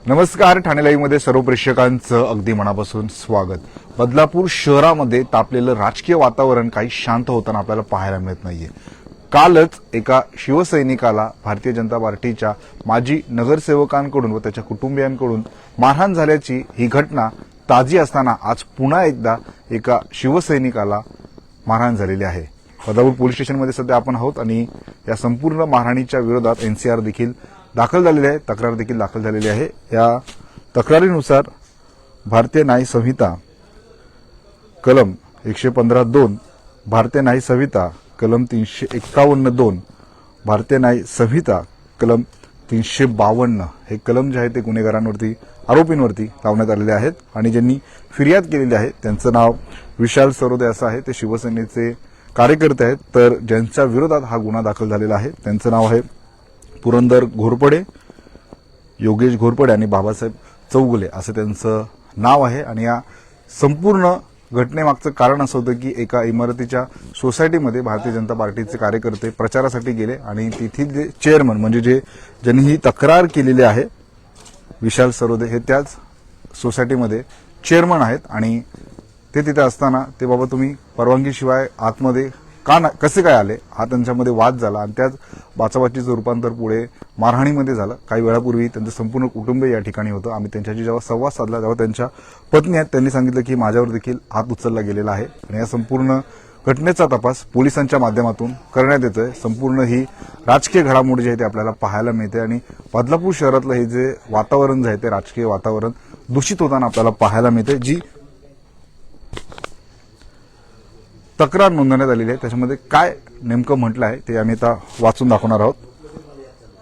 नमस्कार. ठाणे लाईव्ह मध्ये सर्व प्रेक्षकांचं अगदी मनापासून स्वागत. बदलापूर शहरामध्ये तापलेलं राजकीय वातावरण काही शांत होताना आपल्याला पाहायला मिळत नाहीये. कालच एका शिवसैनिकाला भारतीय जनता पार्टीच्या माजी नगरसेवकांकडून व त्याच्या कुटुंबियांकडून मारहाण झाल्याची ही घटना ताजी असताना आज पुन्हा एकदा एका शिवसैनिकाला मारहाण झालेली आहे. बदलापूर पोलीस स्टेशनमध्ये सध्या आपण आहोत आणि या संपूर्ण मारहाणीच्या विरोधात एनसीआर देखील दाखल झालेली आहे, तक्रार देखील दाखल झालेली आहे. या तक्रारीनुसार भारतीय न्याय संहिता कलम 115(2), भारतीय न्याय संहिता कलम 351(2), भारतीय न्याय संहिता कलम 352 हे कलम जे आहे ते गुन्हेगारांवरती, आरोपींवरती लावण्यात आलेले आहेत. आणि ज्यांनी फिर्याद केलेली आहे त्यांचं नाव विशाल सरोदे असं आहे. ते शिवसेनेचे कार्यकर्ते आहेत. तर ज्यांच्या विरोधात हा गुन्हा दाखल झालेला आहे त्यांचं नाव आहे पुरंदर घोरपडे, योगेश घोरपडे आणि बाबासाहेब चौगुले असं त्यांचं नाव आहे. आणि या संपूर्ण घटनेमागचं कारण असं होतं की एका इमारतीच्या सोसायटीमध्ये भारतीय जनता पार्टीचे कार्यकर्ते प्रचारासाठी गेले आणि तेथील जे चेअरमन म्हणजे ज्यांनी ही तक्रार केलेली आहे विशाल सरोदे हे त्याच सोसायटीमध्ये चेअरमन आहेत. आणि ते तिथे असताना ते बाबा तुम्ही परवानगीशिवाय आतमध्ये कसे काय आले हा त्यांच्यामध्ये वाद झाला आणि त्याच बाचाबाचीचं रूपांतर पुढे मारहाणीमध्ये झालं. काही वेळापूर्वी त्यांचं संपूर्ण कुटुंब या ठिकाणी होतं. आम्ही त्यांच्याशी जेव्हा संवाद साधला तेव्हा त्यांच्या पत्नी आहेत त्यांनी सांगितलं की माझ्यावर देखील हात उचलला गेलेला आहे आणि या संपूर्ण घटनेचा तपास पोलिसांच्या माध्यमातून करण्यात येतोय. संपूर्ण ही राजकीय घडामोडी जी आहे ती आपल्याला पाहायला मिळते आणि बदलापूर शहरातलं हे जे वातावरण जे आहे ते राजकीय वातावरण दूषित होताना आपल्याला पाहायला मिळते. जी तक्रार नोंदवण्यात आलेली आहे त्याच्यामध्ये काय नेमकं म्हटलं आहे ते आम्ही आता वाचून दाखवणार आहोत.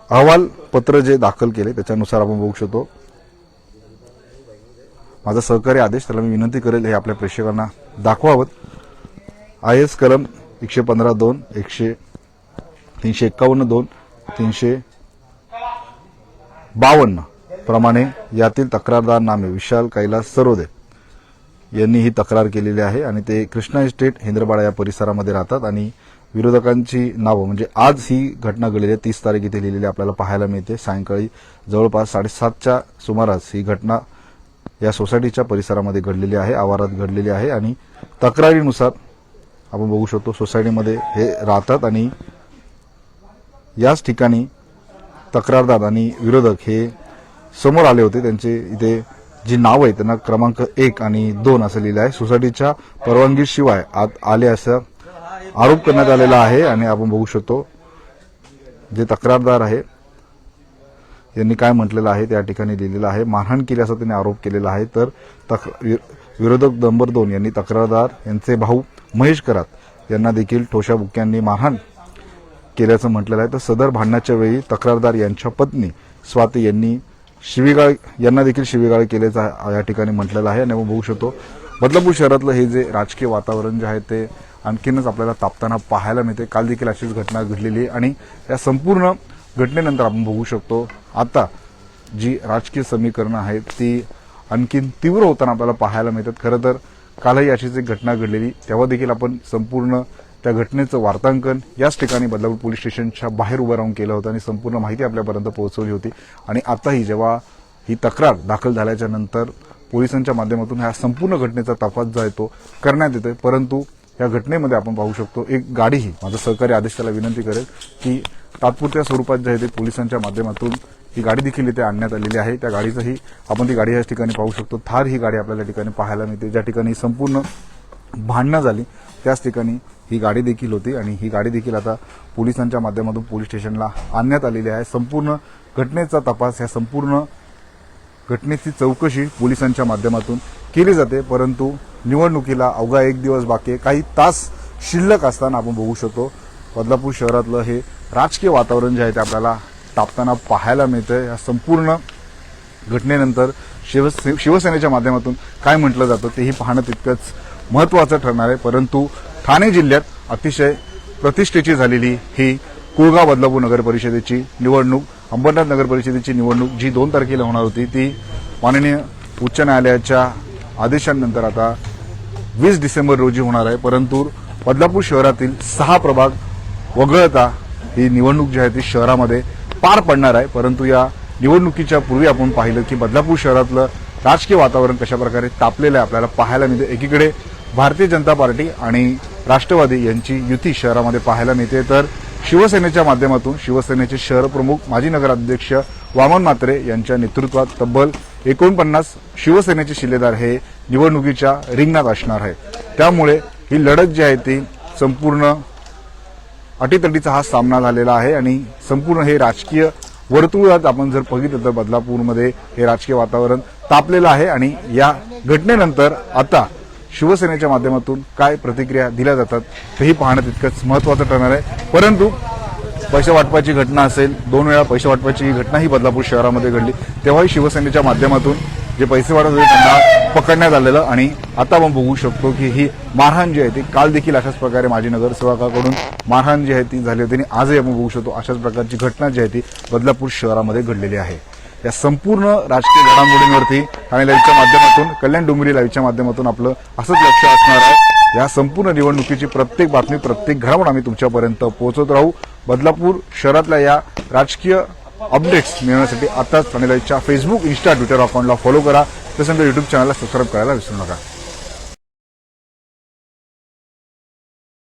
अहवाल पत्र जे दाखल केले त्याच्यानुसार आपण बघू शकतो. माझा सहकारी आदेश त्याला मी विनंती करेल हे आपल्या प्रेक्षकांना दाखवावं. IS कलम 115(2), 351(2), 352 प्रमाणे यातील तक्रारदार नामे विशाल कैलास सरोदे यांनी ही तक्रार केलेली आहे आणि ते कृष्णा इस्टेट हेंद्रबाडा या परिसरामध्ये राहतात. आणि विरोधकांची नावं म्हणजे आज ही घटना घडलेली आहे 30 तारीख इथे लिहिलेली आपल्याला पाहायला मिळते. सायंकाळी जवळपास 7:30च्या सुमारास ही घटना या सोसायटीच्या परिसरामध्ये घडलेली आहे, आवारात घडलेली आहे. आणि तक्रारीनुसार आपण बघू शकतो सोसायटीमध्ये हे राहतात आणि याच ठिकाणी तक्रारदार आणि विरोधक हे समोर आले होते. त्यांचे इथे जी नाव आहे त्यांना क्रमांक 1 आणि 2 असं लिहिलं आहे. सोसायटीच्या परवानगीशिवाय आत आले असं आरोप करण्यात आलेला आहे. आणि आपण बघू शकतो जे तक्रारदार आहे यांनी काय म्हटलेलं आहे त्या ठिकाणी लिहिलेलं आहे. मारहाण केली असा त्यांनी आरोप केलेला आहे. तर विरोधक नंबर 2 यांनी तक्रारदार यांचे भाऊ महेश करात यांना देखील ठोशा बुक्क्यांनी मारहाण केल्याचं म्हटलेलं आहे. तर सदर भांडणाच्या वेळी तक्रारदार यांच्या पत्नी स्वाती यांना देखील शिवीगाळ केल्याचं या ठिकाणी म्हटलेलं आहे. आणि आपण बघू शकतो बदलापूर शहरातलं हे जे राजकीय वातावरण जे आहे ते आणखीनच आपल्याला तापताना पाहायला मिळते. काल देखील अशीच घटना घडलेली आहे आणि या संपूर्ण घटनेनंतर आपण बघू शकतो आता जी राजकीय समीकरणं आहेत ती आणखीन तीव्र होताना आपल्याला पाहायला मिळतात. खरं तर कालही अशीच एक घटना घडलेली तेव्हा देखील आपण संपूर्ण त्या घटनेचं वार्तांकन याच ठिकाणी बदलापूर पोलीस स्टेशनच्या बाहेर उभं राहून केलं होतं आणि संपूर्ण माहिती आपल्यापर्यंत पोहोचवली होती. आणि आताही जेव्हा ही तक्रार दाखल झाल्याच्या नंतर पोलिसांच्या माध्यमातून ह्या संपूर्ण घटनेचा तपास जो आहे तो करण्यात येतोय. परंतु या घटनेमध्ये आपण पाहू शकतो एक गाडीही, माझा सहकारी आदेश त्याला विनंती करेल की तात्पुरत्या स्वरूपात जे आहे ते पोलिसांच्या माध्यमातून ही गाडी देखील इथे आणण्यात आलेली आहे. त्या गाडीचंही आपण ती गाडी याच ठिकाणी पाहू शकतो. थार ही गाडी आपल्याला ठिकाणी पाहायला मिळते. ज्या ठिकाणी संपूर्ण भांडणं झाली त्याच ठिकाणी ही गाडी देखील होती आणि ही गाडी देखील आता पोलिसांच्या माध्यमातून पोलीस स्टेशनला आणण्यात आलेली आहे. संपूर्ण घटनेचा तपास, या संपूर्ण घटनेची चौकशी पोलिसांच्या माध्यमातून केली जाते. परंतु निवडणुकीला अवघा 1 दिवस बाकी आहे. काही तास शिल्लक असताना आपण बघू शकतो बदलापूर शहरातलं हे राजकीय वातावरण जे आहे ते आपल्याला तापताना पाहायला मिळतंय. या संपूर्ण घटनेनंतर शिवसेनेच्या माध्यमातून काय म्हटलं जातं तेही पाहणं तितकंच महत्त्वाचं ठरणार आहे. परंतु ठाणे जिल्ह्यात अतिशय प्रतिष्ठेची झालेली ही कुळगाव बदलापूर नगर परिषदेची निवडणूक, अंबरनाथ नगर परिषदेची निवडणूक जी 2 तारखेला होणार होती ती माननीय उच्च न्यायालयाच्या आदेशानंतर आता 20 डिसेंबर रोजी होणार आहे. परंतु बदलापूर शहरातील 6 प्रभाग वगळता ही निवडणूक जी आहे ती शहरामध्ये पार पडणार आहे. परंतु या निवडणुकीच्या पूर्वी आपण पाहिलं की बदलापूर शहरातलं राजकीय वातावरण कशा प्रकारे तापलेलं आहे आपल्याला पाहायला मिळते। एकीकडे भारतीय जनता पार्टी आणि राष्ट्रवादी यांची युती शहरामध्ये पाहायला मिळते, तर शिवसेनेच्या माध्यमातून शिवसेनेचे शहर प्रमुख माजी नगराध्यक्ष वामन म्हात्रे यांच्या नेतृत्वात तब्बल 49 शिवसेनेचे शिलेदार हे निवडणुकीच्या रिंगणात असणार आहे। त्यामुळे ही लढत जी आहे ती संपूर्ण अटीतटीचा हा सामना झालेला आहे आणि संपूर्ण हे राजकीय वर्तुळात आपण जर बघितलं तर बदलापूरमध्ये हे राजकीय वातावरण तापलेलं आहे आणि या घटनेनंतर आता शिवसेनेच्या माध्यमातून काय प्रतिक्रिया दिल्या जातात तेही पाहणं तितकंच महत्त्वाचं ठरणार आहे। परंतु पैसे वाटपाची घटना असेल, 2 वेळा पैसे वाटपाची घटना ही बदलापूर शहरामध्ये घडली, तेव्हाही शिवसेनेच्या माध्यमातून जे पैसे वाटत होते त्यांना पकडण्यात आलेलं आणि आता आपण बघू शकतो की ही मारहाण जी आहे ती काल देखील अशाच प्रकारे माजी नगरसेवकाकडून मारहाण जी आहे ती झाली होती आणि आजही आपण बघू शकतो अशाच प्रकारची घटना जी आहे ती बदलापूर शहरामध्ये घडलेली आहे। या संपूर्ण राजकीय घडामोडींवरती ठाणे लाईव्हच्या माध्यमातून, कल्याण डोंबिवली लाईव्हच्या माध्यमातून आपलं असंच लक्ष असणार आहे। या संपूर्ण निवडणुकीची प्रत्येक बातमी, प्रत्येक घडामोड आम्ही तुमच्यापर्यंत पोहोचवत राहू। बदलापूर शहरातल्या या राजकीय अपडेट्स मिळवण्यासाठी आताच ठाणे लाईव्हच्या फेसबुक, इन्स्टा, ट्विटर अकाउंटला फॉलो करा, तसंच युट्यूब चॅनलला सबस्क्राईब करायला विसरू नका।